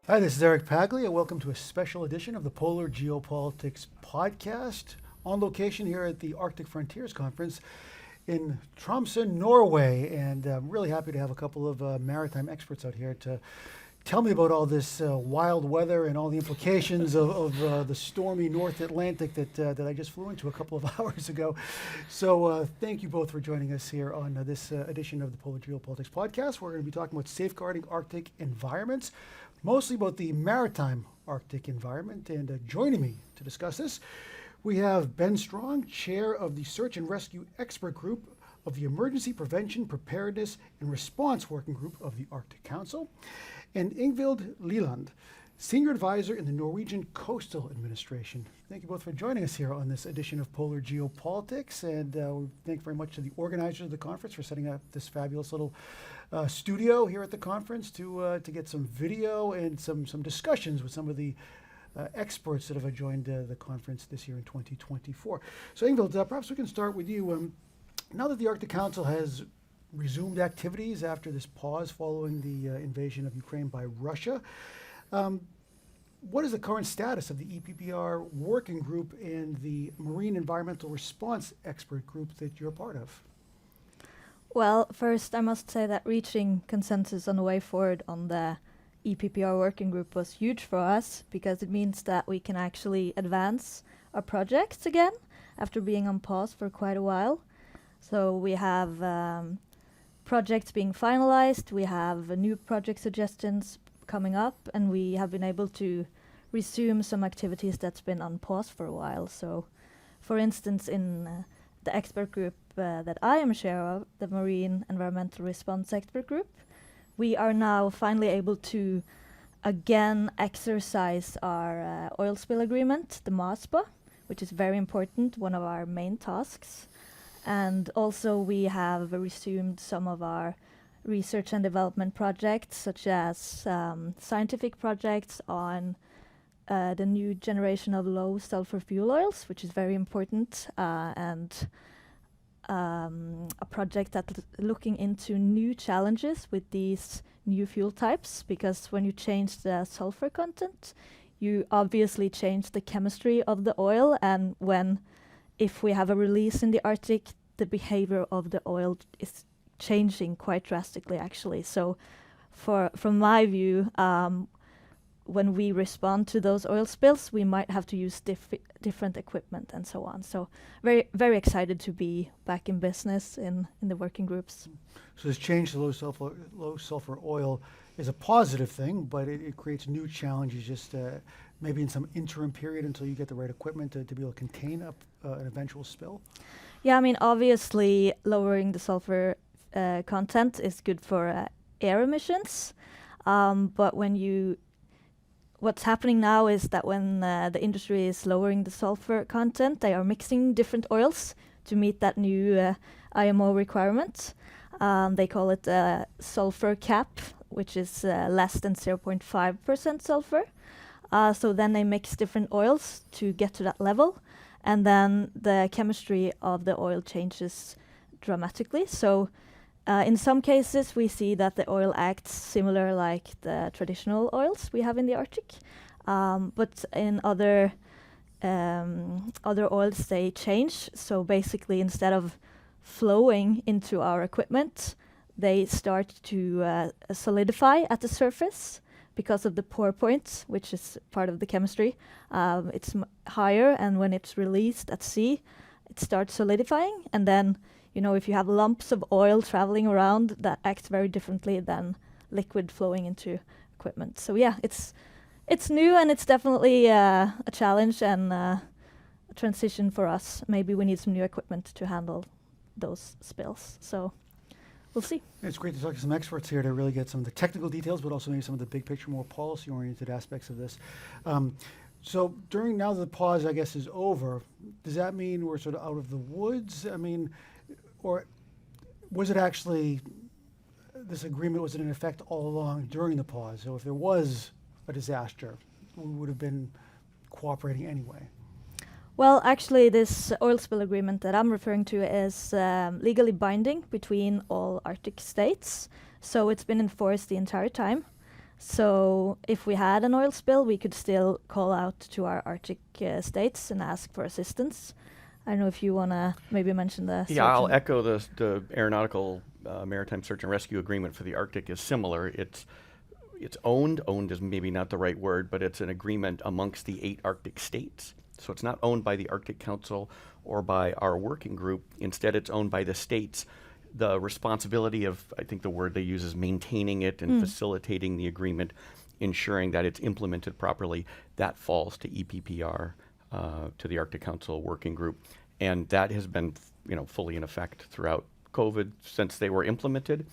Hi, this is Eric Paglia. Welcome to a special edition of the Polar Geopolitics podcast on location here at the Arctic Frontiers Conference in Tromsø, Norway. And I'm really happy to have a couple of maritime experts out here to tell me about all this wild weather and all the implications of the stormy North Atlantic that I just flew into a couple of hours ago. So thank you both for joining us here on this edition of the Polar Geopolitics podcast. We're going to be talking about safeguarding Arctic environments, mostly about the maritime Arctic environment. And joining me to discuss this, we have Ben Strong, chair of the Search and Rescue Expert Group of the Emergency Prevention, Preparedness and Response Working Group of the Arctic Council, and Ingvild Liland, senior advisor in the Norwegian Coastal Administration. Thank you both for joining us here on this edition of Polar Geopolitics, and we thank very much to the organizers of the conference for setting up this fabulous little studio here at the conference to get some video and some discussions with some of the experts that have joined the conference this year in 2024. So Ingvild, perhaps we can start with you. Now that the Arctic Council has resumed activities after this pause following the invasion of Ukraine by Russia, what is the current status of the EPPR working group and the Marine Environmental Response Expert Group that you're part of? Well, first I must say that reaching consensus on the way forward on the EPPR working group was huge for us, because it means that we can actually advance our projects again after being on pause for quite a while. So we have projects being finalized, we have new project suggestions coming up, and we have been able to resume some activities that's been on pause for a while. So, for instance, in the expert group that I am chair of, the Marine Environmental Response Expert Group, we are now finally able to again exercise our oil spill agreement, the MASPA, which is very important, one of our main tasks. And also we have resumed some of our research and development projects, such as scientific projects on the new generation of low sulfur fuel oils, which is very important, and a project that's looking into new challenges with these new fuel types, because when you change the sulfur content, you obviously change the chemistry of the oil, and if we have a release in the Arctic, the behavior of the oil is changing quite drastically, actually. So from my view, when we respond to those oil spills, we might have to use different equipment and so on. So very, very excited to be back in business in the working groups. So this change to low sulfur oil is a positive thing, but it creates new challenges just maybe in some interim period until you get the right equipment to be able to contain an eventual spill? Yeah, I mean, obviously lowering the sulfur content is good for air emissions, but what's happening now is that when the industry is lowering the sulfur content, they are mixing different oils to meet that new IMO requirement. They call it sulfur cap, which is less than 0.5% sulfur. So then they mix different oils to get to that level, and then the chemistry of the oil changes dramatically. So in some cases, we see that the oil acts similar like the traditional oils we have in the Arctic, but in other oils, they change. So basically, instead of flowing into our equipment, they start to solidify at the surface because of the pour point, which is part of the chemistry. It's higher, and when it's released at sea, it starts solidifying, and then if you have lumps of oil traveling around, that acts very differently than liquid flowing into equipment. So yeah, it's new, and it's definitely a challenge and a transition for us. Maybe we need some new equipment to handle those spills. So we'll see. It's great to talk to some experts here to really get some of the technical details, but also maybe some of the big picture, more policy-oriented aspects of this. So now that the pause, I guess, is over, does that mean we're sort of out of the woods? I mean, or was it actually, this agreement was in effect all along during the pause? So if there was a disaster, we would have been cooperating anyway. Well, actually, this oil spill agreement that I'm referring to is legally binding between all Arctic states. So it's been enforced the entire time. So if we had an oil spill, we could still call out to our Arctic states and ask for assistance. I don't know if you want to maybe mention the... Yeah, I'll echo the aeronautical maritime search and rescue agreement for the Arctic is similar. It's owned is maybe not the right word, but it's an agreement amongst the 8 Arctic states. So it's not owned by the Arctic Council or by our working group. Instead, it's owned by the states. The responsibility of, I think the word they use is maintaining it and facilitating the agreement, ensuring that it's implemented properly, that falls to EPPR, to the Arctic Council Working Group. And that has been, fully in effect throughout COVID since they were implemented.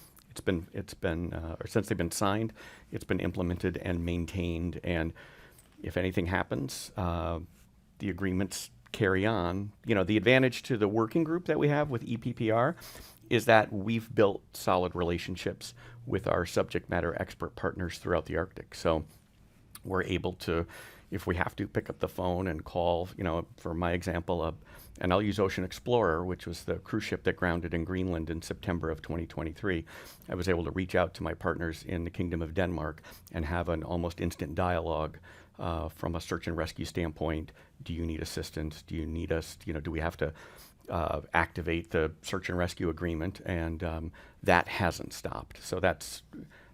Or since they've been signed, it's been implemented and maintained. And if anything happens, the agreements carry on. The advantage to the working group that we have with EPPR is that we've built solid relationships with our subject matter expert partners throughout the Arctic. So we're able to, if we have to, pick up the phone and call, for my example, and I'll use Ocean Explorer, which was the cruise ship that grounded in Greenland in September of 2023. I was able to reach out to my partners in the Kingdom of Denmark and have an almost instant dialogue from a search and rescue standpoint. Do you need assistance? Do you need us? Do we have to activate the search and rescue agreement? And that hasn't stopped. So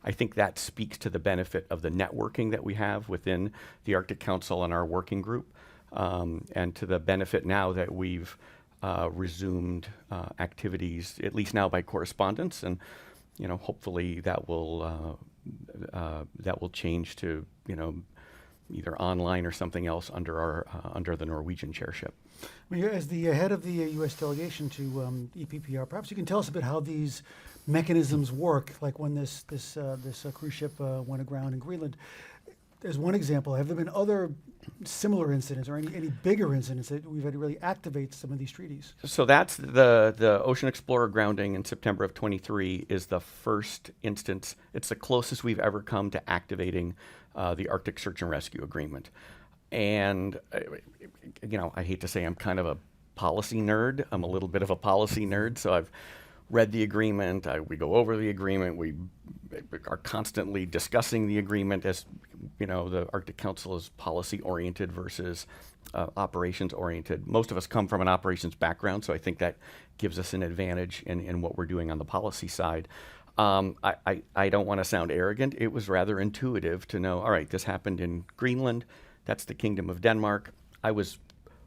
I think that speaks to the benefit of the networking that we have within the Arctic Council and our working group, and to the benefit now that we've resumed activities, at least now by correspondence, and hopefully that will change to either online or something else under the Norwegian chairship. Well, as the head of the U.S. delegation to EPPR, perhaps you can tell us a bit how these mechanisms work. Like when this cruise ship went aground in Greenland, as one example, have there been other similar incidents or any bigger incidents that we've had to really activate some of these treaties? So that's the Ocean Explorer grounding in September of 23 is the first instance. It's the closest we've ever come to activating the Arctic Search and Rescue Agreement. And, I hate to say I'm kind of a policy nerd. I'm a little bit of a policy nerd, so I've read the agreement. We go over the agreement. We are constantly discussing the agreement. As the Arctic Council is policy-oriented versus operations-oriented. Most of us come from an operations background, so I think that gives us an advantage in what we're doing on the policy side. I don't want to sound arrogant. It was rather intuitive to know, all right, this happened in Greenland. That's the Kingdom of Denmark. I was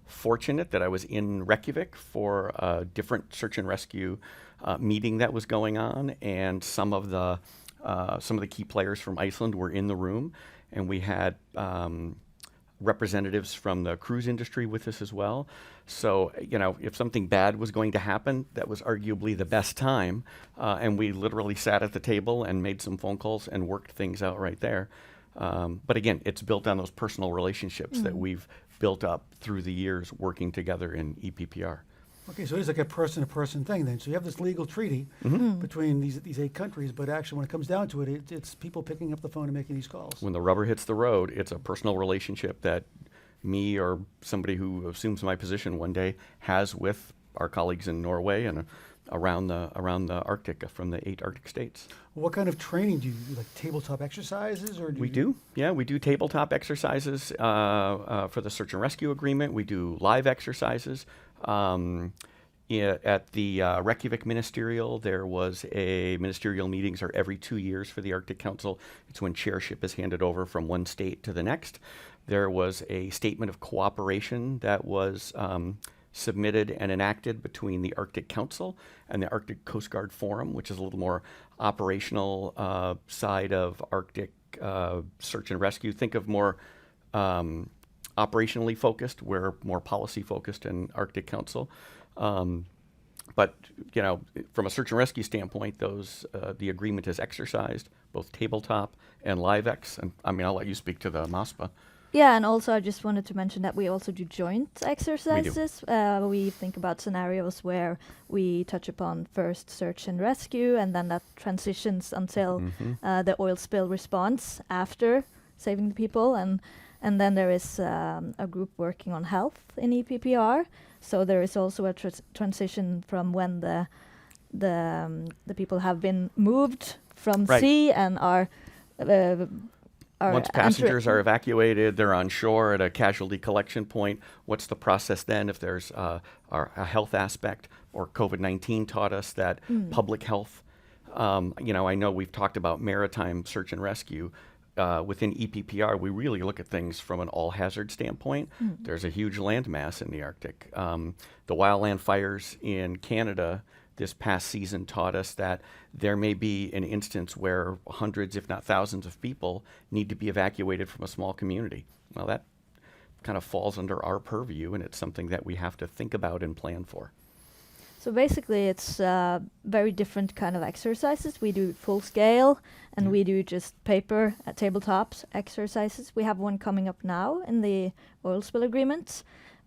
fortunate that I was in Reykjavik for a different search and rescue meeting that was going on, and some of the key players from Iceland were in the room, and we had representatives from the cruise industry with us as well. So, if something bad was going to happen, that was arguably the best time, and we literally sat at the table and made some phone calls and worked things out right there. But again, it's built on those personal relationships that we've built up through the years working together in EPPR. Okay, so it is like a person-to-person thing then. So you have this legal treaty between these 8 countries, but actually when it comes down to it, it's people picking up the phone and making these calls. When the rubber hits the road, it's a personal relationship that me or somebody who assumes my position one day has with our colleagues in Norway and around the Arctic from the 8 Arctic states. What kind of training do you do? Like tabletop exercises, or we do tabletop exercises for the search and rescue agreement. We do live exercises. At the Reykjavik Ministerial, there was a ministerial meetings are every 2 years for the Arctic Council. It's when chairship is handed over from one state to the next. There was a statement of cooperation that was submitted and enacted between the Arctic Council and the Arctic Coast Guard Forum, which is a little more operational side of Arctic search and rescue. Think of more operationally focused. We're more policy focused in Arctic Council. But from a search and rescue standpoint, the agreement is exercised, both tabletop and live ex. And I'll let you speak to the MASPA. Yeah, and also I just wanted to mention that we also do joint exercises. We think about scenarios where we touch upon first search and rescue, and then that transitions until the oil spill response after saving the people. And then there is a group working on health in EPPR. So there is also a transition from when the people have been moved from sea and are are Once passengers are evacuated, they're on shore at a casualty collection point. What's the process then if there's a health aspect? Or COVID-19 taught us that public health, I know we've talked about maritime search and rescue. Within EPPR, we really look at things from an all-hazard standpoint. There's a huge landmass in the Arctic. The wildland fires in Canada this past season taught us that there may be an instance where hundreds, if not thousands of people need to be evacuated from a small community. Well, that kind of falls under our purview, and it's something that we have to think about and plan for. So basically, it's very different kind of exercises. We do full scale, and we do just paper tabletops exercises. We have one coming up now in the oil spill agreement.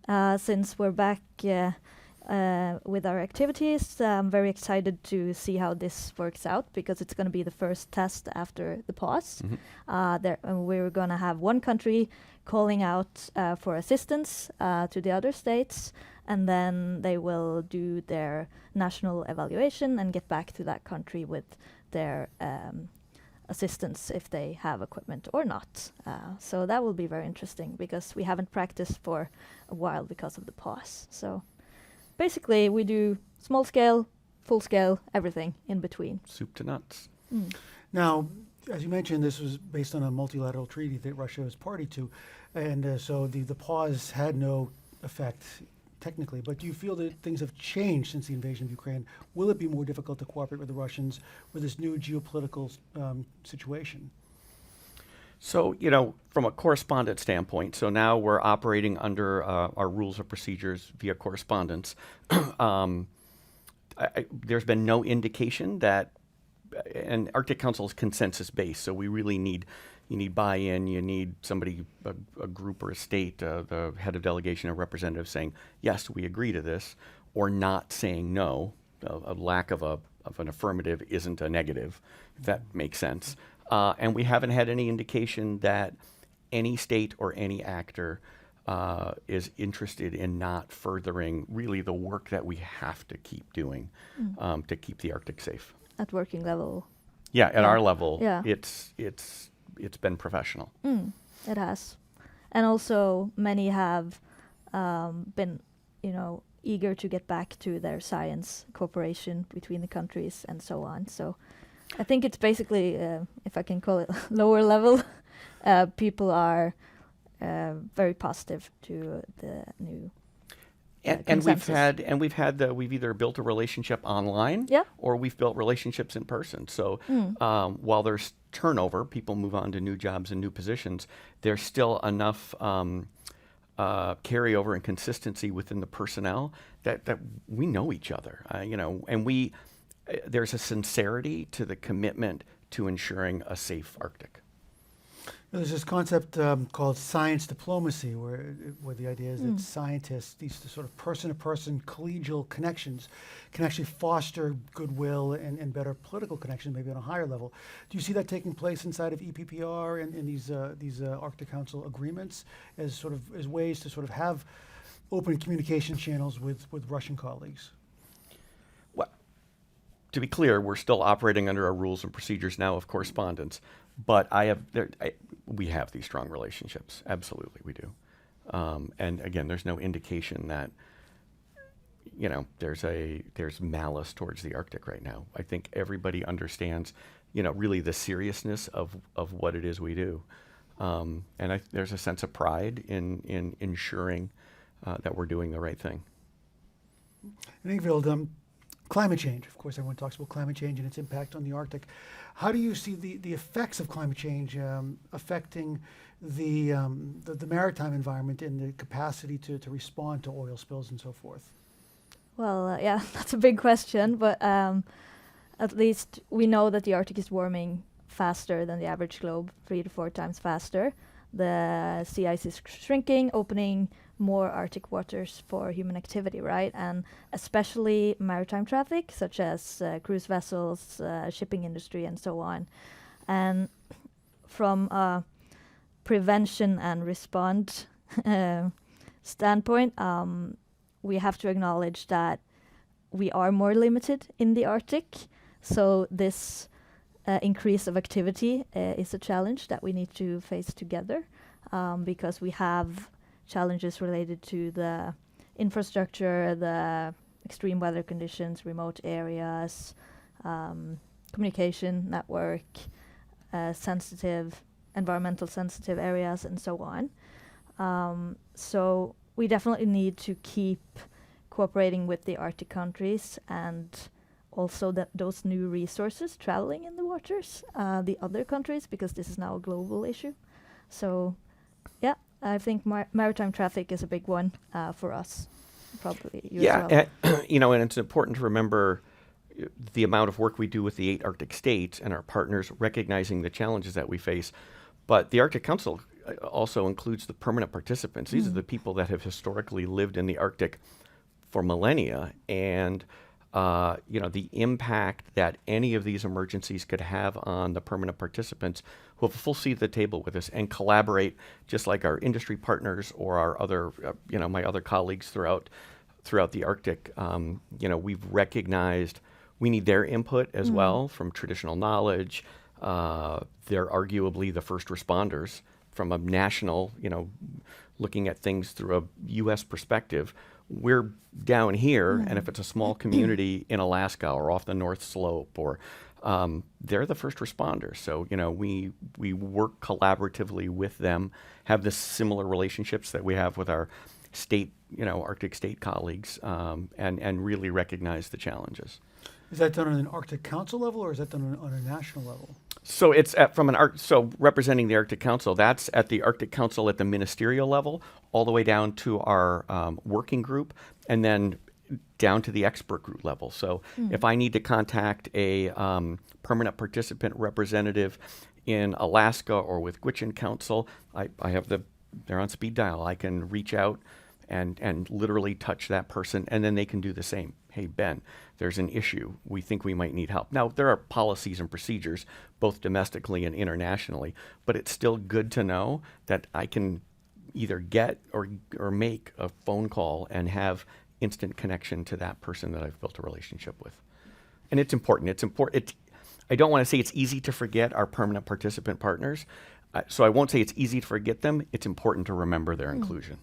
Since we're back with our activities, I'm very excited to see how this works out, because it's going to be the first test after the pause. We're going to have one country calling out for assistance to the other states, and then they will do their national evaluation and get back to that country with their assistance if they have equipment or not. So that will be very interesting, because we haven't practiced for a while because of the pause. So basically we do small scale, full scale, everything in between. Soup to nuts. Now, as you mentioned, this was based on a multilateral treaty that Russia was party to, and so the pause had no effect technically. But do you feel that things have changed since the invasion of Ukraine? Will it be more difficult to cooperate with the Russians with this new geopolitical situation? So, from a correspondent standpoint, so now we're operating under our rules of procedures via correspondence. There's been no indication that, and Arctic Council is consensus-based, so we really need buy-in, you need somebody, a group or a state, the head of delegation or representative saying, yes, we agree to this, or not saying no. A lack of an affirmative isn't a negative, if that makes sense. And we haven't had any indication that any state or any actor is interested in not furthering really the work that we have to keep doing to keep the Arctic safe. At working level. Yeah, at our level, Yeah. it's been professional. It has. And also many have been, eager to get back to their science cooperation between the countries and so on. So I think it's basically, if I can call it lower level, people are very positive to the new And we've either built a relationship online or we've built relationships in person. So while there's turnover, people move on to new jobs and new positions, there's still enough carryover and consistency within the personnel that we know each other, and there's a sincerity to the commitment to ensuring a safe Arctic. There's this concept called science diplomacy, where the idea is that scientists, these sort of person-to-person collegial connections, can actually foster goodwill and better political connections, maybe on a higher level. Do you see that taking place inside of EPPR and these Arctic Council agreements as ways to sort of have open communication channels with Russian colleagues? Well, to be clear, we're still operating under our rules and procedures now of correspondence. But we have these strong relationships. Absolutely, we do. And again, there's no indication that, there's malice towards the Arctic right now. I think everybody understands, really the seriousness of what it is we do. And there's a sense of pride in ensuring that we're doing the right thing. And Ingvild, climate change. Of course, everyone talks about climate change and its impact on the Arctic. How do you see the effects of climate change affecting the maritime environment and the capacity to respond to oil spills and so forth? Well, that's a big question, but at least we know that the Arctic is warming faster than the average globe, 3 to 4 times faster. The sea ice is shrinking, opening more Arctic waters for human activity, right? And especially maritime traffic, such as cruise vessels, shipping industry, and so on. And from a prevention and response standpoint, we have to acknowledge that we are more limited in the Arctic. So this increase of activity is a challenge that we need to face together, because we have challenges related to the infrastructure, the extreme weather conditions, remote areas, communication network, environmental sensitive areas, and so on. So we definitely need to keep cooperating with the Arctic countries, and also those new resources traveling in the waters, the other countries, because this is now a global issue. So yeah, I think maritime traffic is a big one for us, probably you as well. And it's important to remember the amount of work we do with the 8 Arctic states and our partners, recognizing the challenges that we face. But the Arctic Council also includes the permanent participants. These are the people that have historically lived in the Arctic for millennia, and the impact that any of these emergencies could have on the permanent participants who have a full seat at the table with us and collaborate, just like our industry partners or our other, my other colleagues throughout the Arctic. We've recognized we need their input as well from traditional knowledge. They're arguably the first responders from a national, looking at things through a U.S. perspective. We're down here, and if it's a small community in Alaska or off the North Slope, or they're the first responders. So we work collaboratively with them, have the similar relationships that we have with our state, Arctic state colleagues, and really recognize the challenges. Is that done on an Arctic Council level, or is that done on a national level? So it's so representing the Arctic Council, that's at the Arctic Council at the ministerial level, all the way down to our working group, and then down to the expert group level. So if I need to contact a permanent participant representative in Alaska or with Gwich'in Council, I have they're on speed dial. I can reach out and literally touch that person, and then they can do the same. Hey, Ben, there's an issue. We think we might need help. Now, there are policies and procedures, both domestically and internationally, but it's still good to know that I can either get or make a phone call and have instant connection to that person that I've built a relationship with. And it's important. I don't want to say it's easy to forget our permanent participant partners, so I won't say it's easy to forget them. It's important to remember their inclusion.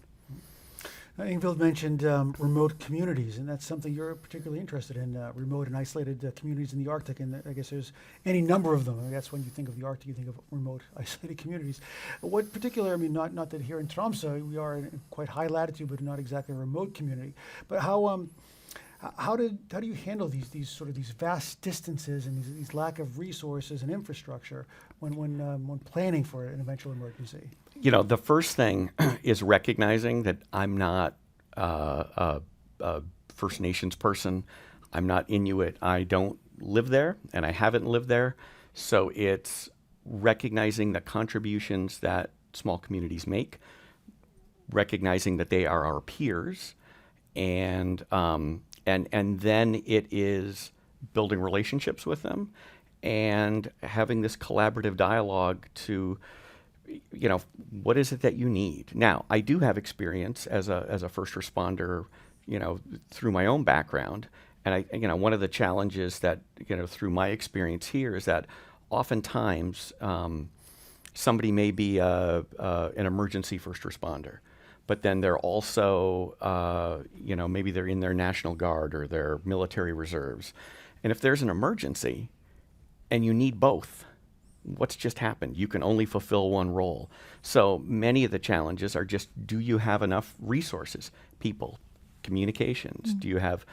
Ingvild mentioned remote communities, and that's something you're particularly interested in, remote and isolated communities in the Arctic, and I guess there's any number of them. I mean, that's when you think of the Arctic, you think of remote, isolated communities. What particular, not that here in Tromsø, we are in quite high latitude, but not exactly a remote community. But how do you handle these vast distances and these lack of resources and infrastructure when planning for an eventual emergency? The first thing is recognizing that I'm not a First Nations person. I'm not Inuit. I don't live there, and I haven't lived there. So it's recognizing the contributions that small communities make, recognizing that they are our peers, and then it is building relationships with them and having this collaborative dialogue to, what is it that you need? Now, I do have experience as a first responder, through my own background. And one of the challenges that, through my experience here is that oftentimes somebody may be an emergency first responder, but then they're also, maybe they're in their National Guard or their military reserves. And if there's an emergency and you need both, what's just happened? You can only fulfill one role. So many of the challenges are just, do you have enough resources, people, communications? Do you have,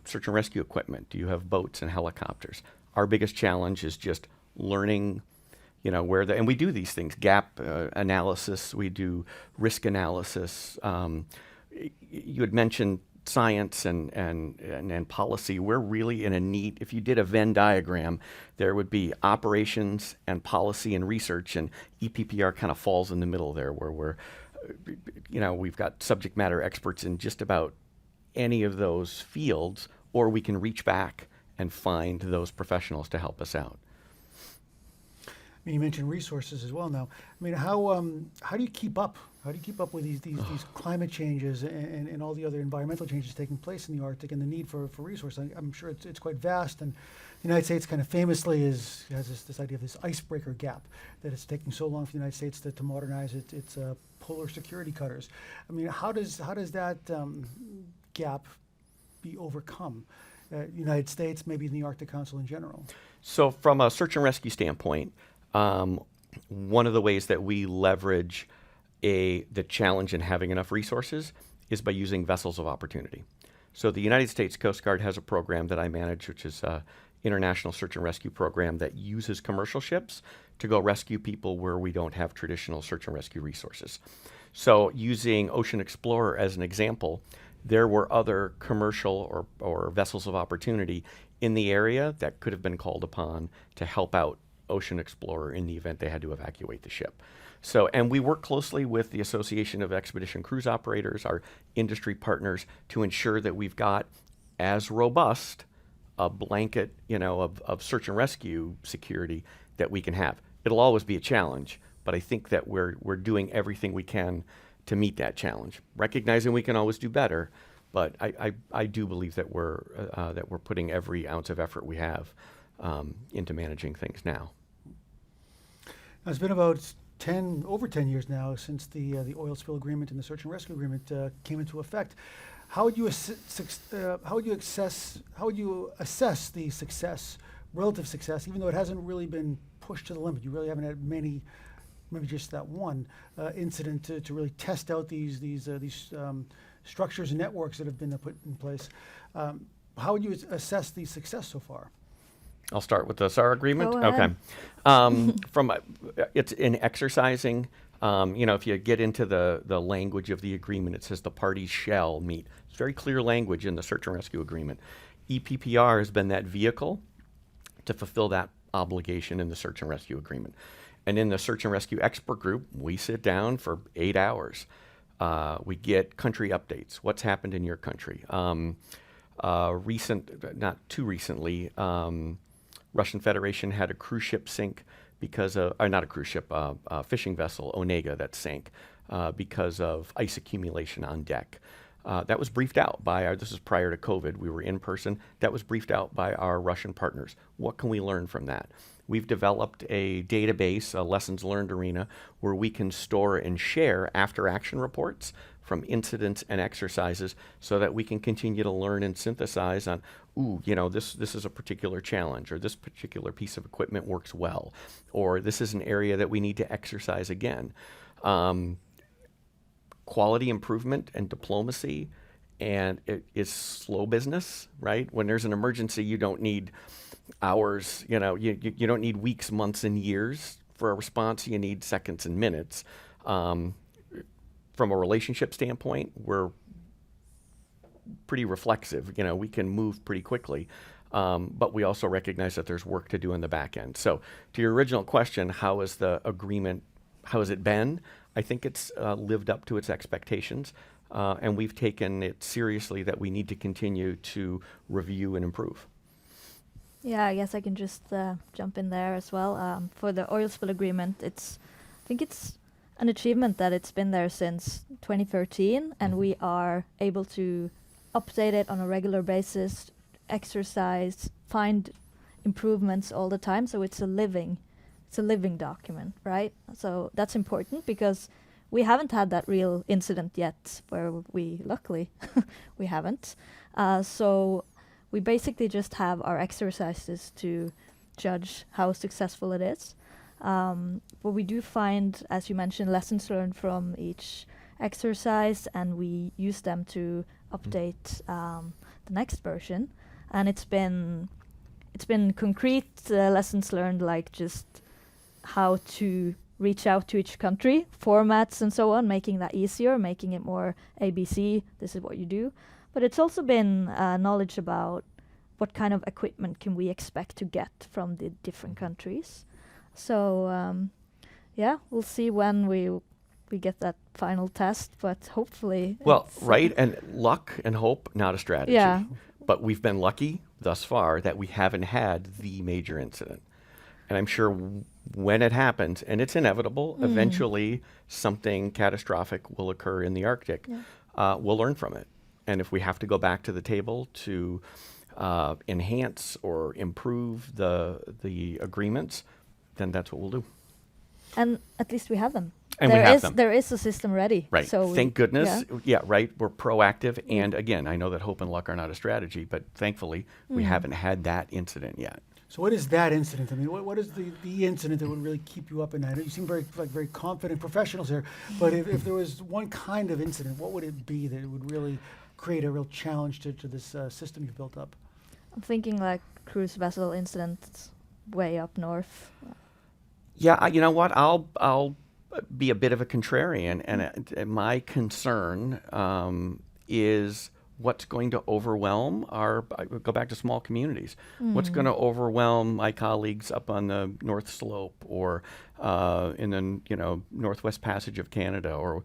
search and rescue equipment? Do you have boats and helicopters? Our biggest challenge is just learning, and we do these things, gap analysis, we do risk analysis. You had mentioned science and policy. We're really in a neat, if you did a Venn diagram, there would be operations and policy and research, and EPPR kind of falls in the middle there, where we've got subject matter experts in just about any of those fields, or we can reach back and find those professionals to help us out. mean, you mentioned resources as well. Now, I mean, how do you keep up? How do you keep up with these climate changes and all the other environmental changes taking place in the Arctic and the need for resources? I'm sure it's quite vast, and the United States kind of famously has this idea of this icebreaker gap, that it's taking so long for the United States to modernize its polar security cutters. I mean, how does that gap be overcome? United States, maybe in the Arctic Council in general. So from a search and rescue standpoint, one of the ways that we leverage the challenge in having enough resources is by using vessels of opportunity. So the United States Coast Guard has a program that I manage, which is an international search and rescue program that uses commercial ships to go rescue people where we don't have traditional search and rescue resources. So using Ocean Explorer as an example, there were other commercial or vessels of opportunity in the area that could have been called upon to help out Ocean Explorer in the event they had to evacuate the ship. So, and we work closely with the Association of Expedition Cruise Operators, our industry partners, to ensure that we've got as robust a blanket, of search and rescue security that we can have. It'll always be a challenge, but I think that we're doing everything we can to meet that challenge, recognizing we can always do better. But I do believe that we're putting every ounce of effort we have into managing things now. Now, it's been about over 10 years now since the oil spill agreement and the search and rescue agreement came into effect. How would you assess the relative success, even though it hasn't really been pushed to the limit? You really haven't had many, maybe just that one incident to really test out these structures and networks that have been put in place. How would you assess the success so far? I'll start with the SAR agreement. Go ahead. Okay. It's in exercising. If you get into the language of the agreement, it says the parties shall meet. It's very clear language in the search and rescue agreement. EPPR has been that vehicle to fulfill that obligation in the search and rescue agreement. And in the search and rescue expert group, we sit down for 8 hours. We get country updates. What's happened in your country? Not too recently, Russian Federation had a cruise ship sink because of, or not a cruise ship, a fishing vessel, Onega, that sank because of ice accumulation on deck. That was briefed out by this is prior to COVID, we were in person, that was briefed out by our Russian partners. What can we learn from that? We've developed a database, a lessons learned arena, where we can store and share after action reports from incidents and exercises so that we can continue to learn and synthesize on, this is a particular challenge, or this particular piece of equipment works well, or this is an area that we need to exercise again. Quality improvement and diplomacy, and it is slow business, right? When there's an emergency, you don't need hours, you don't need weeks, months, and years for a response. You need seconds and minutes. From a relationship standpoint, we're pretty reflexive. We can move pretty quickly, but we also recognize that there's work to do in the back end. So to your original question, how has the agreement, how has it been? I think it's lived up to its expectations, and we've taken it seriously that we need to continue to review and improve. Yeah, I guess I can just jump in there as well. For the oil spill agreement, I think it's an achievement that it's been there since 2013, and we are able to update it on a regular basis, exercise, find improvements all the time. So it's a living document, right? So that's important because we haven't had that real incident yet where luckily we haven't. So we basically just have our exercises to judge how successful it is. But we do find, as you mentioned, lessons learned from each exercise, and we use them to update the next version. And it's been concrete lessons learned, like just how to reach out to each country, formats and so on, making that easier, making it more ABC, this is what you do. But it's also been knowledge about what kind of equipment can we expect to get from the different countries. So we'll see when we get that final test, but hopefully. Well, right, and luck and hope, not a strategy. Yeah. But we've been lucky thus far that we haven't had the major incident. And I'm sure when it happens, and it's inevitable, eventually something catastrophic will occur in the Arctic. We'll learn from it. And if we have to go back to the table to enhance or improve the agreements, then that's what we'll do. And at least we have them. And we have them. There is a system ready. Right. So Thank goodness. Yeah, right. We're proactive. And again, I know that hope and luck are not a strategy, but thankfully we haven't had that incident yet. So what is that incident? I mean, what is the incident that would really keep you up at night? You seem very confident professionals here, but if there was one kind of incident, what would it be that would really create a real challenge to this system you've built up? I'm thinking like cruise vessel incidents way up north. Yeah, you know what? I'll be a bit of a contrarian, and my concern is what's going to overwhelm I would go back to small communities. What's going to overwhelm my colleagues up on the North Slope or in the Northwest Passage of Canada, or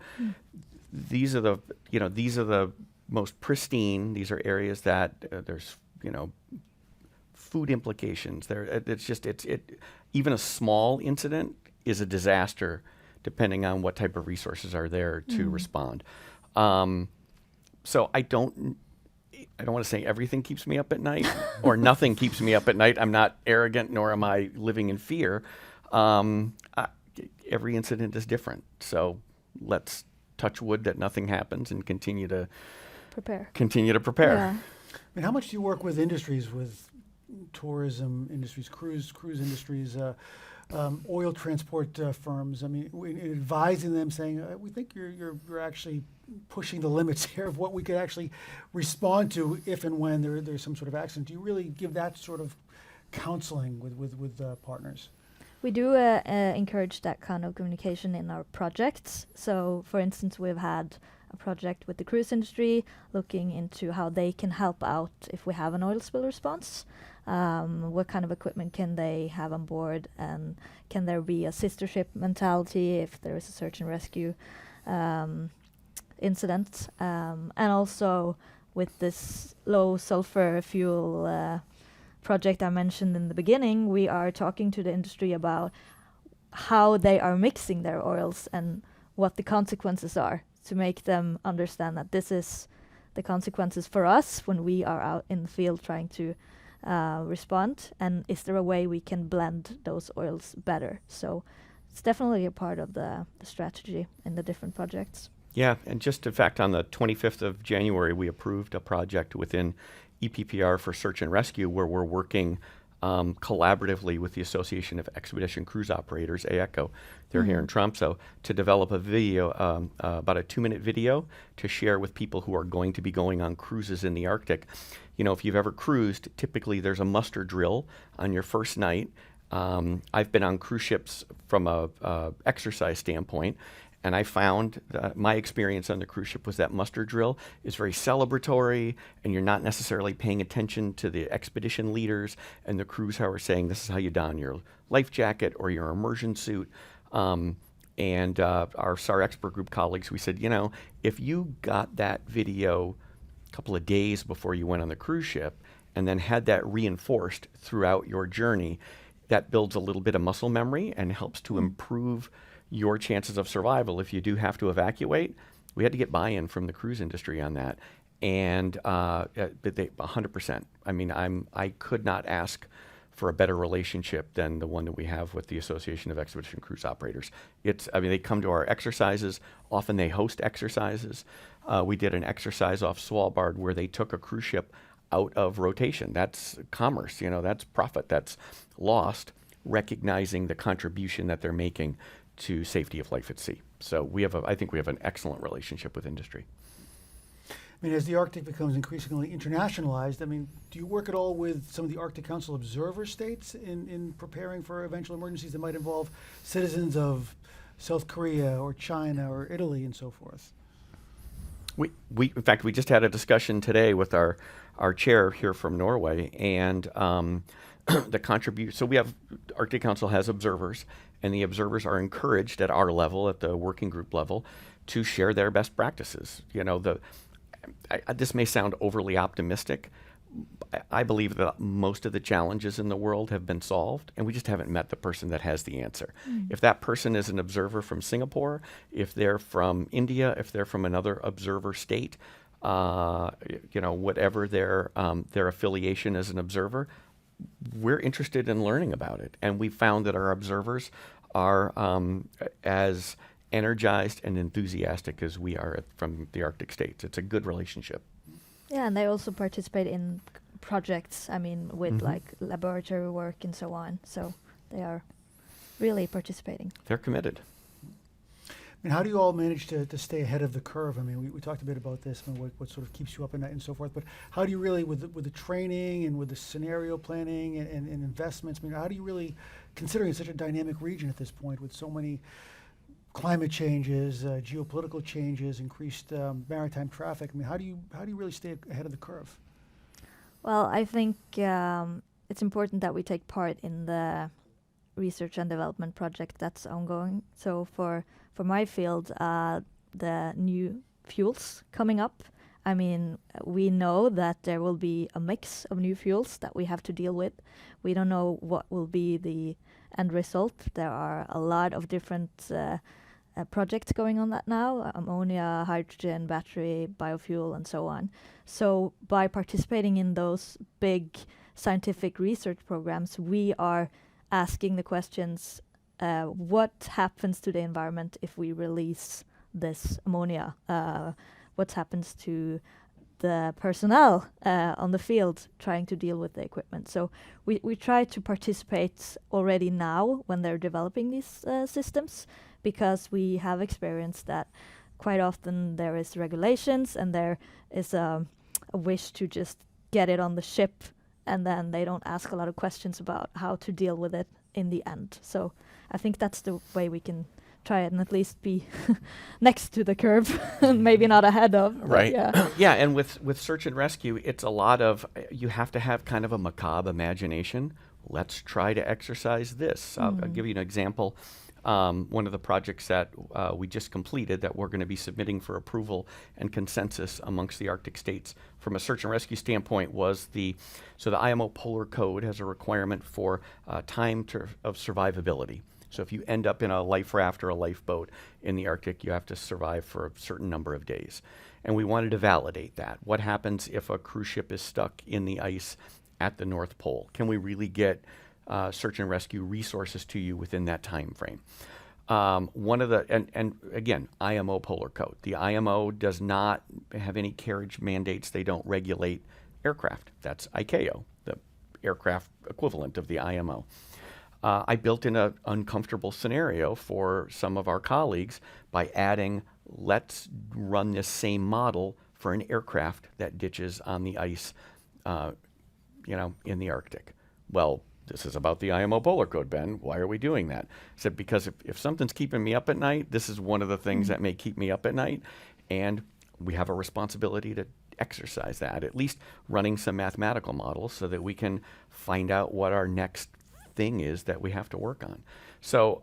these are the most pristine. These are areas that there's food implications. Even a small incident is a disaster, depending on what type of resources are there to respond. So I don't want to say everything keeps me up at night or nothing keeps me up at night. I'm not arrogant, nor am I living in fear. Every incident is different. So let's touch wood that nothing happens and continue to prepare. I mean, how much do you work with industries, with tourism industries, cruise industries, oil transport firms? I mean, advising them, saying, we think you're actually pushing the limits here of what we could actually respond to if and when there's some sort of accident. Do you really give that sort of counseling with partners? We do encourage that kind of communication in our projects. So, for instance, we've had a project with the cruise industry looking into how they can help out if we have an oil spill response. What kind of equipment can they have on board, and can there be a sister ship mentality if there is a search and rescue incident? And also with this low sulfur fuel project I mentioned in the beginning, we are talking to the industry about how they are mixing their oils and what the consequences are, to make them understand that this is the consequences for us when we are out in the field trying to respond, and is there a way we can blend those oils better? So it's definitely a part of the strategy in the different projects. Yeah, and just in fact, on the 25th of January, we approved a project within EPPR for search and rescue where we're working collaboratively with the Association of Expedition Cruise Operators, AECO. They're here in Tromsø, to develop a video, about a 2-minute video to share with people who are going to be going on cruises in the Arctic. You know, if you've ever cruised, typically there's a muster drill on your first night. I've been on cruise ships from a exercise standpoint, and I found that my experience on the cruise ship was that muster drill is very celebratory, and you're not necessarily paying attention to the expedition leaders and the crews who are saying, this is how you don your life jacket or your immersion suit. And our SAR expert group colleagues, we said, if you got that video a couple of days before you went on the cruise ship and then had that reinforced throughout your journey, that builds a little bit of muscle memory and helps to improve your chances of survival if you do have to evacuate. We had to get buy-in from the cruise industry on that, and they 100%. I mean, I could not ask for a better relationship than the one that we have with the Association of Expedition Cruise Operators. They come to our exercises. Often they host exercises. We did an exercise off Svalbard where they took a cruise ship out of rotation. That's commerce, that's profit that's lost, recognizing the contribution that they're making to safety of life at sea. So I think we have an excellent relationship with industry. I mean, as the Arctic becomes increasingly internationalized, do you work at all with some of the Arctic Council observer states in preparing for eventual emergencies that might involve citizens of South Korea or China or Italy and so forth? In fact, we just had a discussion today with our chair here from Norway, and the contribution. So we have Arctic Council has observers, and the observers are encouraged at our level, at the working group level, to share their best practices. This may sound overly optimistic, I believe that most of the challenges in the world have been solved, and we just haven't met the person that has the answer. If that person is an observer from Singapore, if they're from India, if they're from another observer state, whatever their affiliation as an observer, we're interested in learning about it. And we found that our observers are as energized and enthusiastic as we are from the Arctic states. It's a good relationship. Yeah, and they also participate in projects, with like laboratory work and so on. So they are really participating. They're committed. How do you all manage to stay ahead of the curve? We talked a bit about this, what sort of keeps you up at night and so forth, but how do you really, with the training and with the scenario planning and investments, how do you really, considering it's such a dynamic region at this point with so many climate changes, geopolitical changes, increased maritime traffic, how do you really stay ahead of the curve? Well, I think it's important that we take part in the research and development project that's ongoing. So for my field, the new fuels coming up, we know that there will be a mix of new fuels that we have to deal with. We don't know what will be the end result. There are a lot of different projects going on that now, ammonia, hydrogen, battery, biofuel, and so on. So by participating in those big scientific research programs, we are asking the questions, what happens to the environment if we release this ammonia? What happens to the personnel on the field trying to deal with the equipment? So we try to participate already now when they're developing these systems, because we have experienced that quite often there is regulations and there is a wish to just get it on the ship, and then they don't ask a lot of questions about how to deal with it in the end. So I think that's the way we can try it and at least be next to the curve and maybe not ahead of. Right. Yeah. Yeah, and with search and rescue, it's a lot of, you have to have kind of a macabre imagination. Let's try to exercise this. I'll give you an example. One of the projects that we just completed that we're going to be submitting for approval and consensus amongst the Arctic states from a search and rescue standpoint was the IMO Polar Code has a requirement for time of survivability. So if you end up in a life raft or a lifeboat in the Arctic, you have to survive for a certain number of days. And we wanted to validate that. What happens if a cruise ship is stuck in the ice at the North Pole? Can we really get search and rescue resources to you within that time frame? One of the, and again, IMO Polar Code. The IMO does not have any carriage mandates. They don't regulate aircraft. That's ICAO, the aircraft equivalent of the IMO. I built in an uncomfortable scenario for some of our colleagues by adding, let's run this same model for an aircraft that ditches on the ice, in the Arctic. Well, this is about the IMO Polar Code, Ben. Why are we doing that? I said, because if something's keeping me up at night, this is one of the things that may keep me up at night. And we have a responsibility to exercise that, at least running some mathematical models so that we can find out what our next thing is that we have to work on. So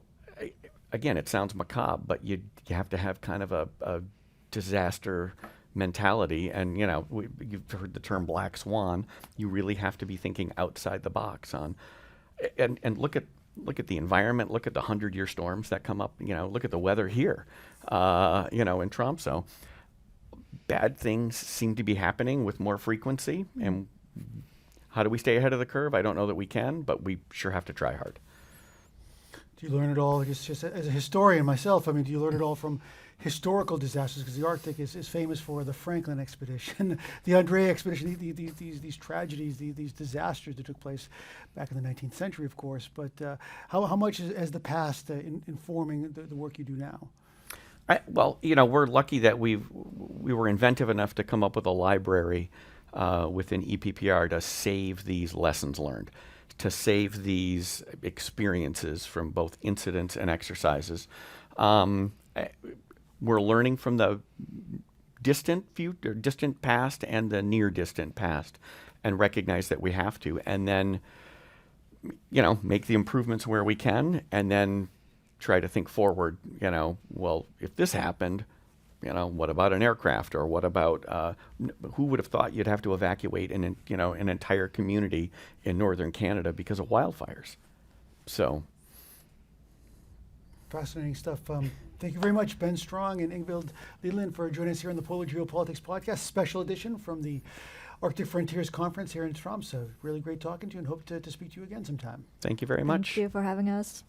again, it sounds macabre, but you have to have kind of a disaster mentality, and you've heard the term black swan. You really have to be thinking outside the box on, and look at the environment. Look at the 100-year storms that come up. Look at the weather here, in Tromsø. Bad things seem to be happening with more frequency, and how do we stay ahead of the curve? I don't know that we can, but we sure have to try hard. Do you learn it all, just as a historian myself, do you learn it all from historical disasters? Because the Arctic is famous for the Franklin expedition, the Andrea expedition, these tragedies, these disasters that took place back in the 19th century, of course. But how much has the past informing the work you do now? We're lucky that we were inventive enough to come up with a library within EPPR to save these lessons learned, to save these experiences from both incidents and exercises. We're learning from the distant past and the near distant past, and recognize that we have to, and then make the improvements where we can, and then try to think forward. Well, if this happened, what about an aircraft, or what about who would have thought you'd have to evacuate an entire community in northern Canada because of wildfires? So fascinating stuff. Thank you very much, Ben Strong and Ingvild Liland, for joining us here on the Polar Geopolitics podcast, special edition from the Arctic Frontiers Conference here in Tromsø. Really great talking to you, and hope to speak to you again sometime. thank you very much. Thank you for having us.